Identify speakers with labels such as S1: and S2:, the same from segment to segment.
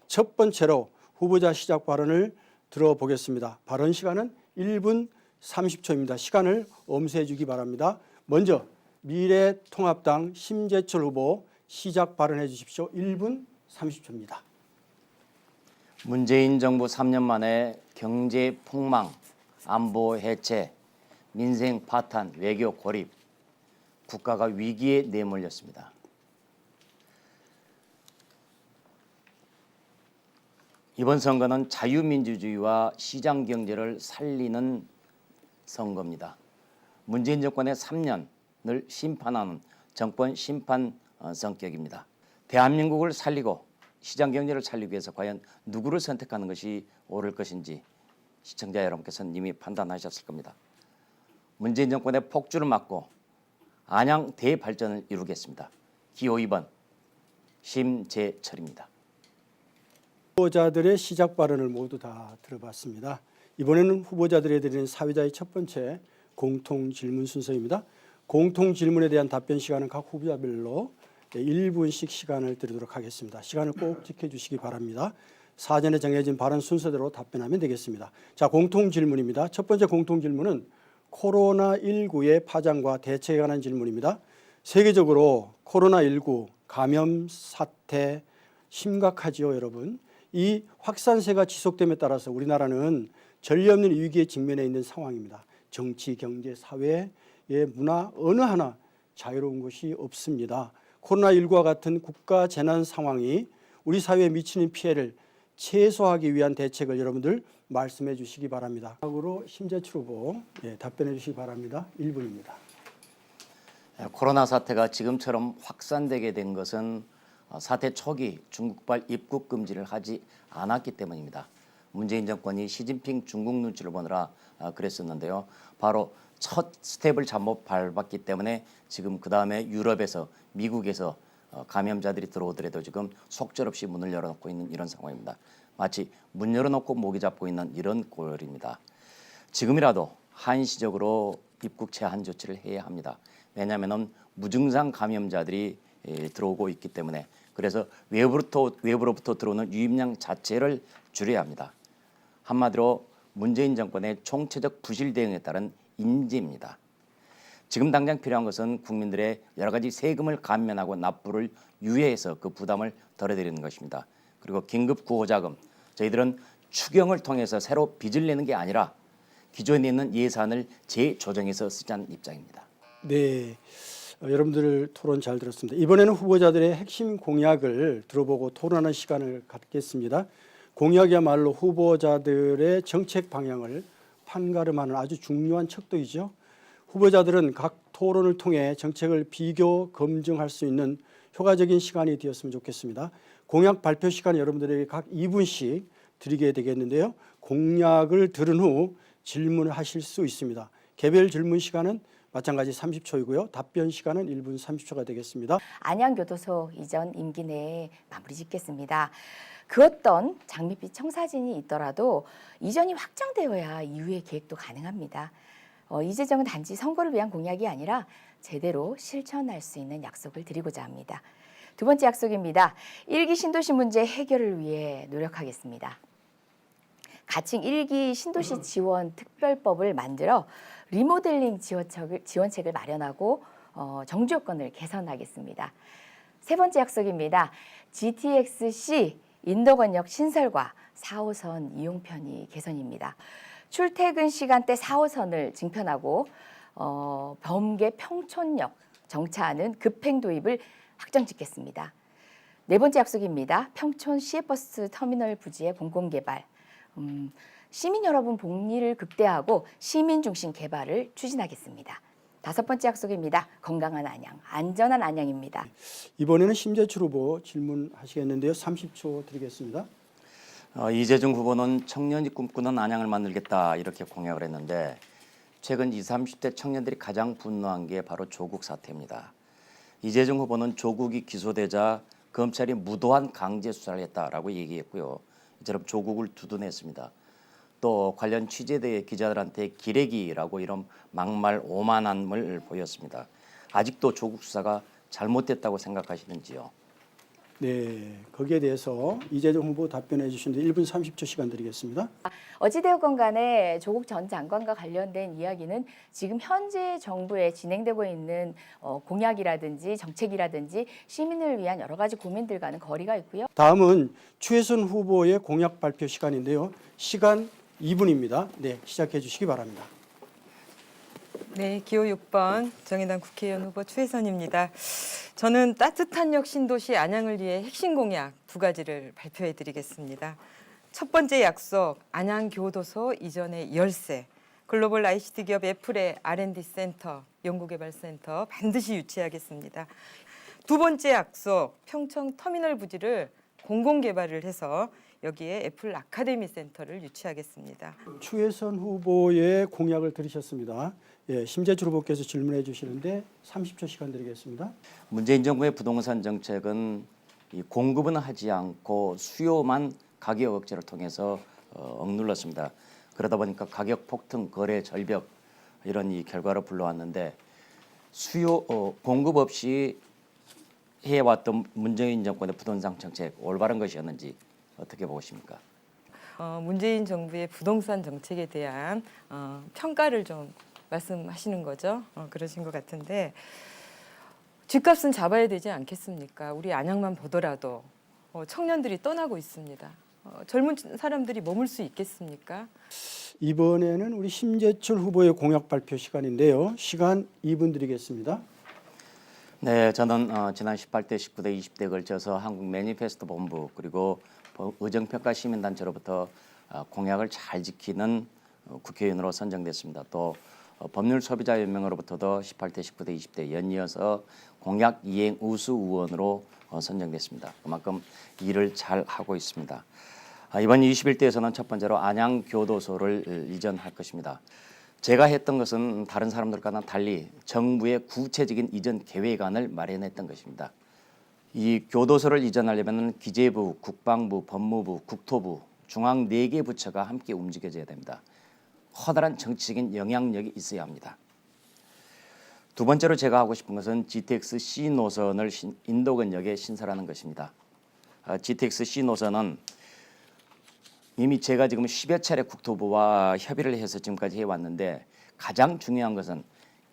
S1: 첫 번째로 후보자 시작 발언을 들어보겠습니다. 발언 시간은 1분 30초입니다. 시간을 엄수해 주기 바랍니다. 먼저 미래통합당 심재철 후보 시작 발언해 주십시오. 1분 30초입니다.
S2: 문재인 정부 3년 만에 경제 폭망, 안보 해체, 민생 파탄, 외교 고립, 국가가 위기에 내몰렸습니다. 이번 선거는 자유민주주의와 시장경제를 살리는 선거입니다. 문재인 정권의 3년을 심판하는 정권 심판 성격입니다. 대한민국을 살리고 시장경제를 살리기 위해서 과연 누구를 선택하는 것이 옳을 것인지 시청자 여러분께서는 이미 판단하셨을 겁니다. 문재인 정권의 폭주를 막고 안양 대발전을 이루겠습니다. 기호 2번 심재철입니다.
S1: 후보자들의 시작 발언을 모두 다 들어봤습니다. 이번에는 후보자들에 드리는 사회자의 첫 번째 공통 질문 순서입니다. 공통 질문에 대한 답변 시간은 각 후보자별로 1분씩 시간을 드리도록 하겠습니다. 시간을 꼭 지켜주시기 바랍니다. 사전에 정해진 발언 순서대로 답변하면 되겠습니다. 자, 공통 질문입니다. 첫 번째 공통 질문은 코로나19의 파장과 대책에 관한 질문입니다. 세계적으로 코로나19 감염 사태 심각하지요, 여러분. 이 확산세가 지속됨에 따라서 우리나라는 전례 없는 위기에 직면해 있는 상황입니다. 정치, 경제, 사회, 문화 어느 하나 자유로운 것이 없습니다. 코로나19와 같은 국가 재난 상황이 우리 사회에 미치는 피해를 최소화하기 위한 대책을 여러분들 말씀해 주시기 바랍니다. 마지막으로 심재철 후보 답변해 주시기 바랍니다. 1분입니다.
S2: 코로나 사태가 지금처럼 확산되게 된 것은 사태 초기 중국발 입국 금지를 하지 않았기 때문입니다. 문재인 정권이 시진핑 중국 눈치를 보느라 그랬었는데요. 바로 첫 스텝을 잘못 밟았기 때문에 지금 그 다음에 유럽에서 미국에서 감염자들이 들어오더라도 지금 속절없이 문을 열어놓고 있는 이런 상황입니다. 마치 문 열어놓고 모기 잡고 있는 이런 꼴입니다. 지금이라도 한시적으로 입국 제한 조치를 해야 합니다. 왜냐하면 무증상 감염자들이 들어오고 있기 때문에 그래서 외부로부터 들어오는 유입량 자체를 줄여야 합니다. 한마디로 문재인 정권의 총체적 부실 대응에 따른 인지입니다. 지금 당장 필요한 것은 국민들의 여러 가지 세금을 감면하고 납부를 유예해서 그 부담을 덜어드리는 것입니다. 그리고 긴급 구호자금, 저희들은 추경을 통해서 새로 빚을 내는 게 아니라 기존에 있는 예산을 재조정해서 쓰자는 입장입니다.
S1: 네, 여러분들 토론 잘 들었습니다. 이번에는 후보자들의 핵심 공약을 들어보고 토론하는 시간을 갖겠습니다. 공약이야말로 후보자들의 정책 방향을 판가름하는 아주 중요한 척도이죠. 후보자들은 각 토론을 통해 정책을 비교 검증할 수 있는 효과적인 시간이 되었으면 좋겠습니다. 공약 발표 시간 여러분들에게 각 2분씩 드리게 되겠는데요. 공약을 들은 후 질문을 하실 수 있습니다. 개별 질문 시간은 마찬가지 30초이고요. 답변 시간은 1분 30초가 되겠습니다.
S3: 안양교도소 이전 임기 내에 마무리 짓겠습니다. 그 어떤 장밋빛 청사진이 있더라도 이전이 확정되어야 이후의 계획도 가능합니다. 이 재정은 단지 선거를 위한 공약이 아니라 제대로 실천할 수 있는 약속을 드리고자 합니다. 두 번째 약속입니다. 1기 신도시 문제 해결을 위해 노력하겠습니다. 가칭 1기 신도시 지원 특별법을 만들어 리모델링 지원책을 마련하고 정주 요건을 개선하겠습니다. 세 번째 약속입니다. GTX-C 인도권역 신설과 4호선 이용 편의 개선입니다. 출퇴근 시간대 4호선을 증편하고 범계 평촌역 정차하는 급행 도입을 확정 짓겠습니다. 네 번째 약속입니다. 평촌 시외버스 터미널 부지의 공공개발, 시민 여러분 복리를 극대화하고 시민 중심 개발을 추진하겠습니다. 다섯 번째 약속입니다. 건강한 안양, 안전한 안양입니다.
S1: 이번에는 심재철 후보 질문하시겠는데요. 30초 드리겠습니다.
S2: 이재중 후보는 청년이 꿈꾸는 안양을 만들겠다 이렇게 공약을 했는데 최근 20, 30대 청년들이 가장 분노한 게 바로 조국 사태입니다. 이재중 후보는 조국이 기소되자 검찰이 무도한 강제 수사를 했다라고 얘기했고요. 이처럼 조국을 두둔했습니다. 또 관련 취재대 기자들한테 기레기라고 이런 막말 오만함을 보였습니다. 아직도 조국 수사가 잘못됐다고 생각하시는지요?
S1: 네, 거기에 대해서 이재정 후보 답변해 주시는데 1분 30초 시간 드리겠습니다.
S3: 어찌되었건 간에 조국 전 장관과 관련된 이야기는 지금 현재 정부에 진행되고 있는 공약이라든지 정책이라든지 시민을 위한 여러 가지 고민들과는 거리가 있고요.
S1: 다음은 추혜선 후보의 공약 발표 시간인데요. 시간 2분입니다. 네, 시작해 주시기 바랍니다.
S4: 네, 기호 6번 정의당 국회의원 후보 추혜선입니다. 저는 따뜻한 역 신도시 안양을 위해 핵심 공약 2가지를 발표해 드리겠습니다. 첫 번째 약속, 안양 교도소 이전의 열쇠, 글로벌 ICT 기업 애플의 R&D 센터, 연구개발센터 반드시 유치하겠습니다. 두 번째 약속, 평청 터미널 부지를 공공개발을 해서 여기에 애플 아카데미 센터를 유치하겠습니다.
S1: 추혜선 후보의 공약을 들으셨습니다. 예, 심재철 후보께서 질문해 주시는데 30초 시간 드리겠습니다.
S2: 문재인 정부의 부동산 정책은 이 공급은 하지 않고 수요만 가격 억제를 통해서 억눌렀습니다. 그러다 보니까 가격 폭등, 거래 절벽 이런 이 결과를 불러왔는데 공급 없이 해왔던 문재인 정권의 부동산 정책 올바른 것이었는지 어떻게 보십니까?
S4: 문재인 정부의 부동산 정책에 대한 평가를 좀 말씀하시는 거죠. 그러신 것 같은데 집값은 잡아야 되지 않겠습니까? 우리 안양만 보더라도 청년들이 떠나고 있습니다. 젊은 사람들이 머물 수 있겠습니까?
S1: 이번에는 우리 심재철 후보의 공약 발표 시간인데요. 시간 2분 드리겠습니다.
S2: 네, 저는 지난 18대, 19대, 20대에 걸쳐서 한국 매니페스토 본부 그리고 의정평가 시민단체로부터 공약을 잘 지키는 국회의원으로 선정됐습니다. 또 법률소비자연맹으로부터도 18대, 19대, 20대 연이어서 공약 이행 우수 의원으로 선정됐습니다. 그만큼 일을 잘 하고 있습니다. 이번 21대에서는 첫 번째로 안양 교도소를 이전할 것입니다. 제가 했던 것은 다른 사람들과는 달리 정부의 구체적인 이전 계획안을 마련했던 것입니다. 이 교도소를 이전하려면 기재부, 국방부, 법무부, 국토부, 중앙 4개 부처가 함께 움직여져야 됩니다. 커다란 정치적인 영향력이 있어야 합니다. 두 번째로 제가 하고 싶은 것은 GTX C 노선을 인도권역에 신설하는 것입니다. GTX C 노선은 이미 제가 지금 10여 차례 국토부와 협의를 해서 지금까지 해왔는데 가장 중요한 것은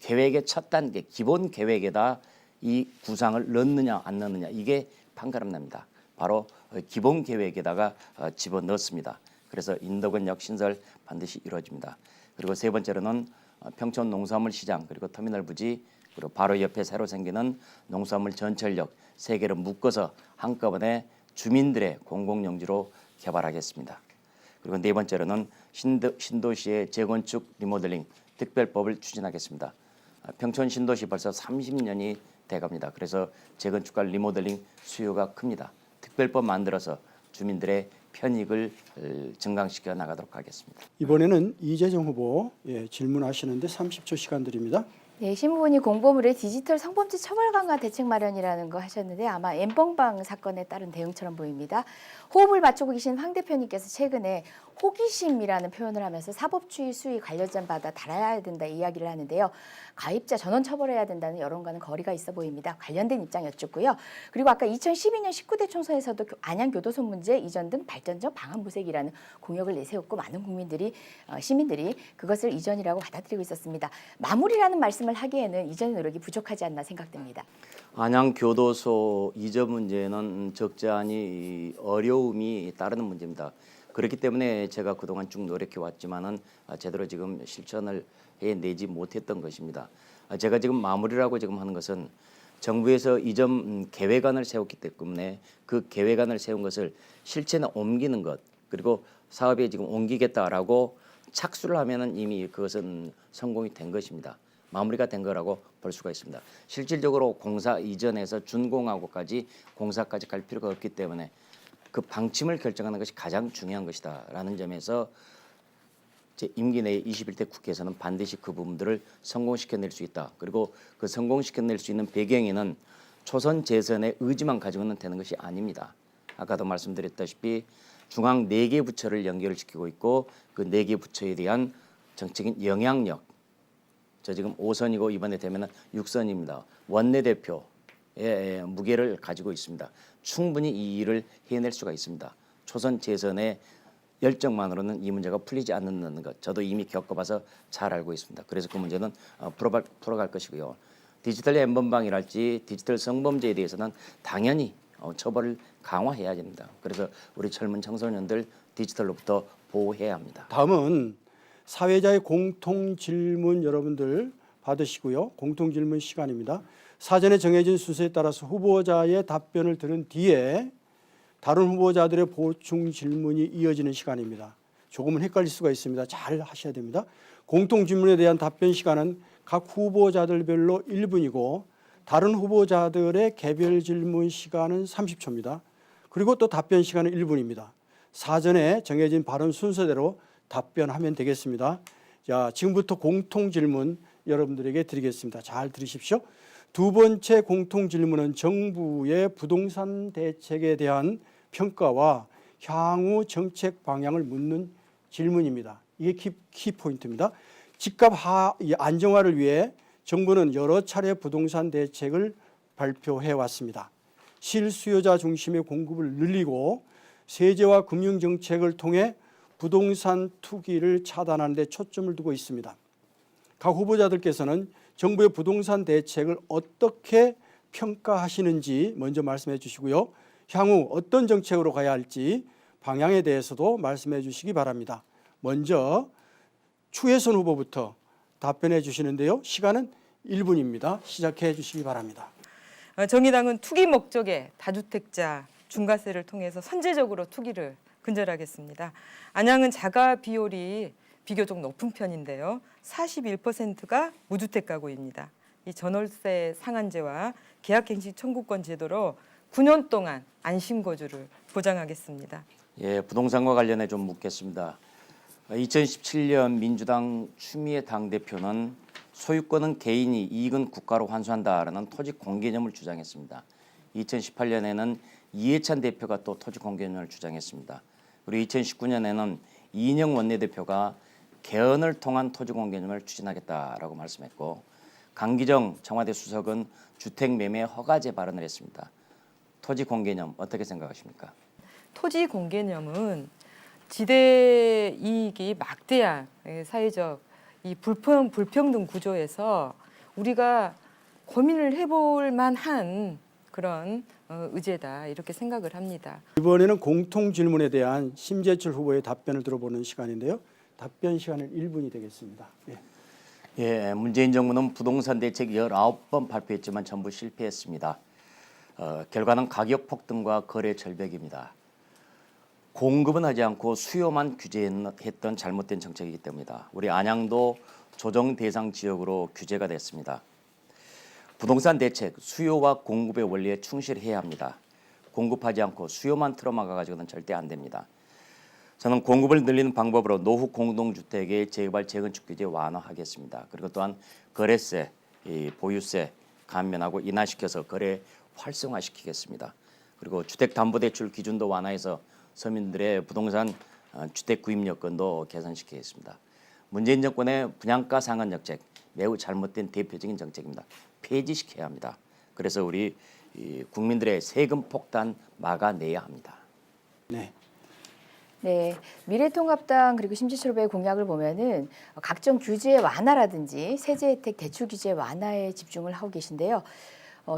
S2: 계획의 첫 단계, 기본 계획에다 이 구상을 넣느냐 안 넣느냐 이게 판가름납니다. 바로 기본 계획에다가 집어넣습니다. 그래서 인도권역 신설 반드시 이루어집니다. 그리고 세 번째로는 평촌 농수화물 시장 그리고 터미널 부지 그리고 바로 옆에 새로 생기는 농수화물 전철역 3개를 묶어서 한꺼번에 주민들의 공공용지로 개발하겠습니다. 그리고 네 번째로는 신도시의 재건축 리모델링 특별법을 추진하겠습니다. 평촌 신도시 벌써 30년이 돼갑니다. 그래서 재건축과 리모델링 수요가 큽니다. 특별법 만들어서 주민들의 편익을 증강시켜 나가도록 하겠습니다.
S1: 이번에는 이재정 후보 질문하시는데 30초 시간 드립니다.
S3: 네, 신부분이 공보물의 디지털 성범죄 처벌 강화 대책 마련이라는 거 하셨는데 아마 엠번방 사건에 따른 대응처럼 보입니다. 호흡을 맞추고 계신 황 대표님께서 최근에 호기심이라는 표현을 하면서 사법주의 수위 관련자 받아 달아야 된다 이야기를 하는데요. 가입자 전원 처벌해야 된다는 여론과는 거리가 있어 보입니다. 관련된 입장 여쭙고요. 그리고 아까 2012년 19대 총선에서도 안양교도소 문제 이전 등 발전적 방안 모색이라는 공약을 내세웠고 많은 국민들이 시민들이 그것을 이전이라고 받아들이고 있었습니다. 마무리라는 말씀을 하기에는 이전의 노력이 부족하지 않나 생각됩니다.
S2: 안양교도소 이전 문제는 적지 않이 어려움이 따르는 문제입니다. 그렇기 때문에 제가 그동안 쭉 노력해 왔지만은 제대로 지금 실천을 해내지 못했던 것입니다. 제가 지금 마무리라고 지금 하는 것은 정부에서 이전 계획안을 세웠기 때문에 그 계획안을 세운 것을 실천에 옮기는 것 그리고 사업에 지금 옮기겠다라고 착수를 하면은 이미 그것은 성공이 된 것입니다. 마무리가 된 거라고 볼 수가 있습니다. 실질적으로 공사 이전에서 준공하고까지 공사까지 갈 필요가 없기 때문에 그 방침을 결정하는 것이 가장 중요한 것이다라는 점에서 제 임기 내 21대 국회에서는 반드시 그 부분들을 성공시켜낼 수 있다. 그리고 그 성공시켜낼 수 있는 배경에는 초선 재선의 의지만 가지고는 되는 것이 아닙니다. 아까도 말씀드렸다시피 중앙 4개 부처를 연결시키고 있고 그 4개 부처에 대한 정책인 영향력 저 지금 5선이고 이번에 되면 6선입니다. 원내대표의 무게를 가지고 있습니다. 충분히 이 일을 해낼 수가 있습니다. 초선 재선의 열정만으로는 이 문제가 풀리지 않는 것 저도 이미 겪어봐서 잘 알고 있습니다. 그래서 그 문제는 풀어갈 것이고요. 디지털 N번방이랄지 디지털 성범죄에 대해서는 당연히 처벌을 강화해야 됩니다. 그래서 우리 젊은 청소년들 디지털로부터 보호해야 합니다.
S1: 다음은 사회자의 공통 질문 여러분들 받으시고요. 공통 질문 시간입니다. 사전에 정해진 순서에 따라서 후보자의 답변을 들은 뒤에 다른 후보자들의 보충 질문이 이어지는 시간입니다. 조금은 헷갈릴 수가 있습니다. 잘 하셔야 됩니다. 공통 질문에 대한 답변 시간은 각 후보자들별로 1분이고 다른 후보자들의 개별 질문 시간은 30초입니다. 그리고 또 답변 시간은 1분입니다. 사전에 정해진 발언 순서대로 답변하면 되겠습니다. 자, 지금부터 공통 질문 여러분들에게 드리겠습니다. 잘 들으십시오. 두 번째 공통 질문은 정부의 부동산 대책에 대한 평가와 향후 정책 방향을 묻는 질문입니다. 이게 키포인트입니다. 집값 안정화를 위해 정부는 여러 차례 부동산 대책을 발표해 왔습니다. 실수요자 중심의 공급을 늘리고 세제와 금융정책을 통해 부동산 투기를 차단하는 데 초점을 두고 있습니다. 각 후보자들께서는 정부의 부동산 대책을 어떻게 평가하시는지 먼저 말씀해 주시고요. 향후 어떤 정책으로 가야 할지 방향에 대해서도 말씀해 주시기 바랍니다. 먼저 추혜선 후보부터 답변해 주시는데요. 시간은 1분입니다. 시작해 주시기 바랍니다.
S4: 정의당은 투기 목적의 다주택자 중과세를 통해서 선제적으로 투기를 근절하겠습니다. 안양은 자가 비율이 비교적 높은 편인데요. 41%가 무주택 가구입니다. 이 전월세 상한제와 계약갱신 청구권 제도로 9년 동안 안심거주를 보장하겠습니다.
S2: 예, 부동산과 관련해 좀 묻겠습니다. 2017년 민주당 추미애 당대표는 소유권은 개인이 이익은 국가로 환수한다라는 토지 공개념을 주장했습니다. 2018년에는 이해찬 대표가 또 토지 공개념을 주장했습니다. 그리고 2019년에는 이인영 원내대표가 개헌을 통한 토지 공개념을 추진하겠다라고 말씀했고 강기정 청와대 수석은 주택 매매 허가제 발언을 했습니다. 토지 공개념 어떻게 생각하십니까?
S4: 토지 공개념은 지대 이익이 막대한 사회적 이 불평등 구조에서 우리가 고민을 해볼 만한 그런 의제다 이렇게 생각을 합니다.
S1: 이번에는 공통 질문에 대한 심재철 후보의 답변을 들어보는 시간인데요. 답변 시간은 1분이 되겠습니다. 예.
S2: 예, 문재인 정부는 부동산 대책 19번 발표했지만 전부 실패했습니다. 결과는 가격 폭등과 거래 절벽입니다. 공급은 하지 않고 수요만 규제했던 잘못된 정책이기 때문이다. 우리 안양도 조정 대상 지역으로 규제가 됐습니다. 부동산 대책, 수요와 공급의 원리에 충실해야 합니다. 공급하지 않고 수요만 틀어막아가지고는 절대 안 됩니다. 저는 공급을 늘리는 방법으로 노후 공동주택의 재개발 재건축 규제 완화하겠습니다. 그리고 또한 거래세, 보유세 감면하고 인하시켜서 거래 활성화시키겠습니다. 그리고 주택담보대출 기준도 완화해서 서민들의 부동산 주택 구입 여건도 개선시키겠습니다. 문재인 정권의 분양가 상한 정책 매우 잘못된 대표적인 정책입니다. 폐지시켜야 합니다. 그래서 우리 국민들의 세금 폭탄 막아내야 합니다.
S1: 네.
S3: 네, 미래통합당 그리고 심재철 후보의 공약을 보면은 각종 규제 완화라든지 세제 혜택 대출 규제 완화에 집중을 하고 계신데요.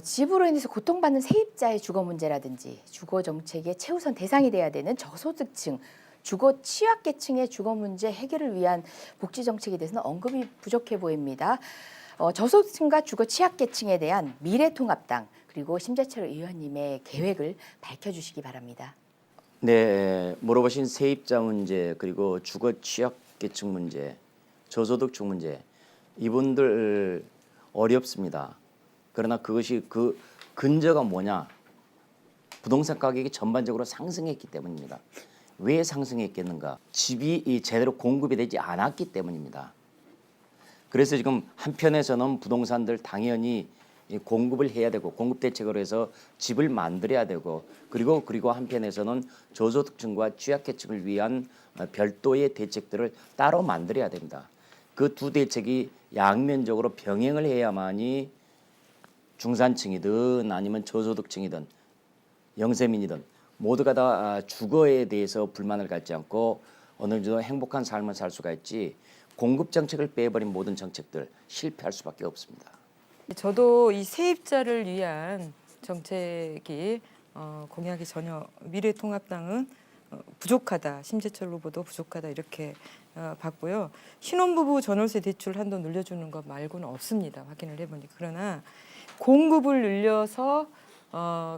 S3: 집으로 인해서 고통받는 세입자의 주거 문제라든지 주거 정책의 최우선 대상이 돼야 되는 저소득층, 주거 취약계층의 주거 문제 해결을 위한 복지 정책에 대해서는 언급이 부족해 보입니다. 저소득층과 주거 취약계층에 대한 미래통합당 그리고 심재철 의원님의 계획을 밝혀주시기 바랍니다.
S2: 네, 물어보신 세입자 문제 그리고 주거 취약계층 문제, 저소득층 문제 이분들 어렵습니다. 그러나 그것이 그 근저가 뭐냐? 부동산 가격이 전반적으로 상승했기 때문입니다. 왜 상승했겠는가? 집이 제대로 공급이 되지 않았기 때문입니다. 그래서 지금 한편에서는 부동산들 당연히 공급을 해야 되고 공급 대책으로 해서 집을 만들어야 되고 그리고 한편에서는 저소득층과 취약계층을 위한 별도의 대책들을 따로 만들어야 됩니다. 그 두 대책이 양면적으로 병행을 해야만이 중산층이든 아니면 저소득층이든 영세민이든 모두가 다 주거에 대해서 불만을 갖지 않고 어느 정도 행복한 삶을 살 수가 있지 공급 정책을 빼버린 모든 정책들 실패할 수밖에 없습니다.
S4: 저도 이 세입자를 위한 정책이 공약이 전혀 미래통합당은 부족하다. 심재철 후보도 부족하다 이렇게 봤고요. 신혼부부 전월세 대출 한도 늘려주는 것 말고는 없습니다. 확인을 해보니. 그러나 공급을 늘려서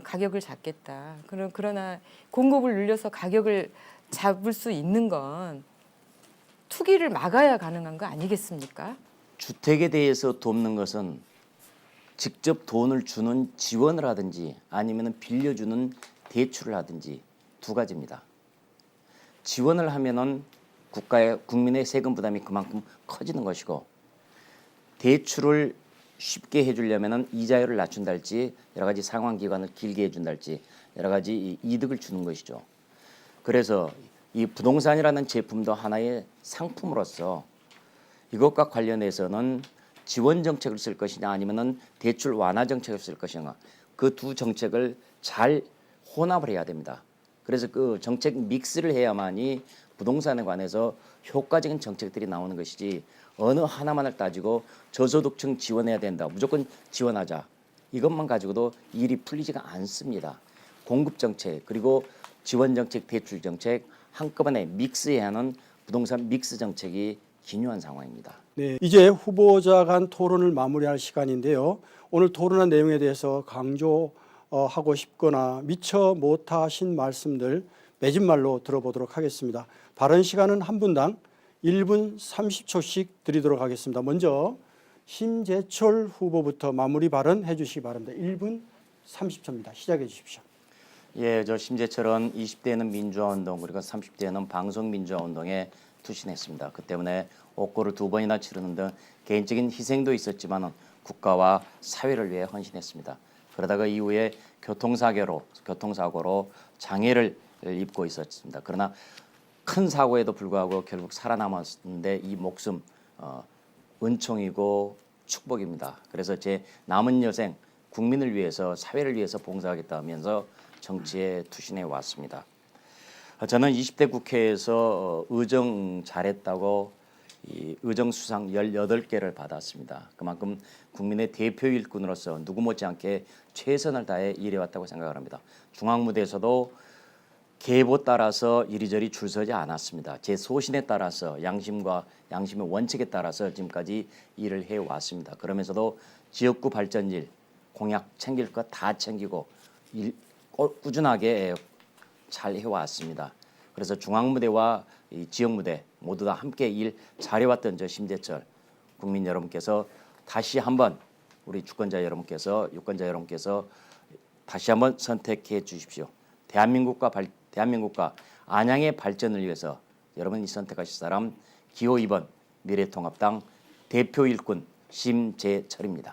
S4: 가격을 잡겠다. 그러나 공급을 늘려서 가격을 잡을 수 있는 건 투기를 막아야 가능한 거 아니겠습니까?
S2: 주택에 대해서 돕는 것은 직접 돈을 주는 지원을 하든지 아니면 빌려주는 대출을 하든지 두 가지입니다. 지원을 하면은 국민의 세금 부담이 그만큼 커지는 것이고 대출을 쉽게 해주려면은 이자율을 낮춘달지 여러 가지 상환 기간을 길게 해준달지 여러 가지 이득을 주는 것이죠. 그래서 이 부동산이라는 제품도 하나의 상품으로서 이것과 관련해서는 지원 정책을 쓸 것이냐 아니면은 대출 완화 정책을 쓸 것이냐 그 두 정책을 잘 혼합을 해야 됩니다. 그래서 그 정책 믹스를 해야만이 부동산에 관해서 효과적인 정책들이 나오는 것이지 어느 하나만을 따지고 저소득층 지원해야 된다. 무조건 지원하자. 이것만 가지고도 일이 풀리지가 않습니다. 공급 정책 그리고 지원 정책, 대출 정책 한꺼번에 믹스해야 하는 부동산 믹스 정책이 기묘한 상황입니다.
S1: 네, 이제 후보자 간 토론을 마무리할 시간인데요. 오늘 토론한 내용에 대해서 강조하고 싶거나 미처 못하신 말씀들 맺은 말로 들어보도록 하겠습니다. 발언 시간은 한 분당 1분 30초씩 드리도록 하겠습니다. 먼저 심재철 후보부터 마무리 발언 해주시기 바랍니다. 1분 30초입니다. 시작해 주십시오.
S2: 예, 저 심재철은 20대에는 민주화운동 그리고 30대에는 방송민주화운동에 투신했습니다. 그 때문에 옥고를 2번이나 치르는 등 개인적인 희생도 있었지만 국가와 사회를 위해 헌신했습니다. 그러다가 이후에 교통사고로 장애를 입고 있었습니다. 그러나 큰 사고에도 불구하고 결국 살아남았는데 이 목숨 은총이고 축복입니다. 그래서 제 남은 여생 국민을 위해서 사회를 위해서 봉사하겠다 하면서 정치에 투신해 왔습니다. 저는 20대 국회에서 의정 잘했다고 이 의정 수상 18개를 받았습니다. 그만큼 국민의 대표 일꾼으로서 누구 못지않게 최선을 다해 일해왔다고 생각을 합니다. 중앙무대에서도 계보 따라서 이리저리 줄 서지 않았습니다. 제 소신에 따라서 양심의 원칙에 따라서 지금까지 일을 해왔습니다. 그러면서도 지역구 발전 일, 공약 챙길 것 다 챙기고 꾸준하게 잘 해왔습니다. 그래서 중앙무대와 이 지역무대 모두 다 함께 일 잘해왔던 저 심재철 국민 여러분께서 다시 한번 우리 유권자 여러분께서 다시 한번 선택해 주십시오. 대한민국과 안양의 발전을 위해서 여러분이 선택하실 사람 기호 2번 미래통합당 대표 일꾼 심재철입니다.